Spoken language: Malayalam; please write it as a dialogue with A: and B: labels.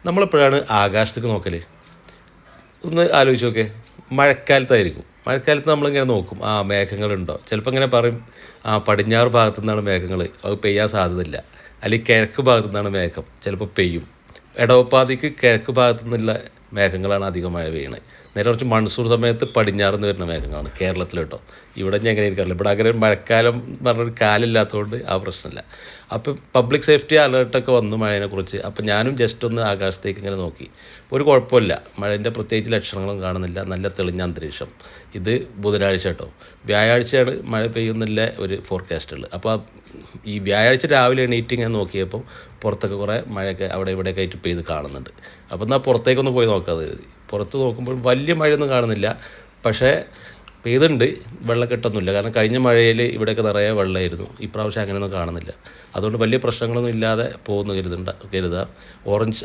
A: നമ്മളെപ്പോഴാണ് ആകാശത്തേക്ക് നോക്കൽ? ഒന്ന് ആലോചിച്ച് നോക്കേ. മഴക്കാലത്തായിരിക്കും. മഴക്കാലത്ത് നമ്മളിങ്ങനെ നോക്കും, മേഘങ്ങളുണ്ടോ? ചിലപ്പോൾ ഇങ്ങനെ പറയും, പടിഞ്ഞാറ് ഭാഗത്തു നിന്നാണ് മേഘങ്ങൾ, അത് പെയ്യാൻ സാധ്യതയില്ല. അല്ലെങ്കിൽ കിഴക്ക് ഭാഗത്തു നിന്നാണ് മേഘം, ചിലപ്പോൾ പെയ്യും. ഇടവപ്പാതിക്ക് കിഴക്ക് ഭാഗത്തു നിന്നുള്ള മേഘങ്ങളാണ് അധികം മഴ പെയ്യുന്നത്. നേരെ കുറച്ച് മൺസൂൺ സമയത്ത് പടിഞ്ഞാറ് നിന്ന് വരുന്ന മേഘങ്ങളാണ് കേരളത്തിൽ കേട്ടോ. ഇവിടെ ഞാൻ എങ്ങനെ എനിക്കറിയില്ല, ഇവിടെ അങ്ങനെ മഴക്കാലം പറഞ്ഞൊരു കാലമില്ലാത്തതുകൊണ്ട് ആ പ്രശ്നമില്ല. അപ്പം പബ്ലിക് സേഫ്റ്റി അലേർട്ടൊക്കെ വന്നു മഴേനെക്കുറിച്ച്. അപ്പം ഞാനും ജസ്റ്റ് ഒന്ന് ആകാശത്തേക്ക് ഇങ്ങനെ നോക്കി. ഒരു കുഴപ്പമില്ല, മഴേൻ്റെ പ്രത്യേകിച്ച് ലക്ഷണങ്ങളും കാണുന്നില്ല, നല്ല തെളിഞ്ഞ അന്തരീക്ഷം. ഇത് ബുധനാഴ്ച കേട്ടോ. വ്യാഴാഴ്ചയാണ് മഴ പെയ്യുന്നില്ല ഒരു ഫോർകാസ്റ്റ് ഉള്ളത്. അപ്പോൾ ഈ വ്യാഴാഴ്ച രാവിലെ എണീറ്റ് ഇങ്ങനെ നോക്കിയപ്പോൾ പുറത്തൊക്കെ കുറേ മഴയൊക്കെ അവിടെ ഇവിടെയൊക്കെ ആയിട്ട് പെയ്ത് കാണുന്നുണ്ട്. അപ്പോൾ എന്നാൽ പുറത്തേക്കൊന്ന് പോയി നോക്കാതെ കരുതി. പുറത്ത് നോക്കുമ്പോൾ വലിയ മഴയൊന്നും കാണുന്നില്ല, പക്ഷേ പെയ്തുണ്ട്. വെള്ളക്കെട്ടൊന്നുമില്ല, കാരണം കഴിഞ്ഞ മഴയിൽ ഇവിടെയൊക്കെ നിറയെ വെള്ളമായിരുന്നു. ഇപ്രാവശ്യം അങ്ങനെയൊന്നും കാണുന്നില്ല. അതുകൊണ്ട് വലിയ പ്രശ്നങ്ങളൊന്നും ഇല്ലാതെ പോകുന്നു കരുതുക. ഓറഞ്ച്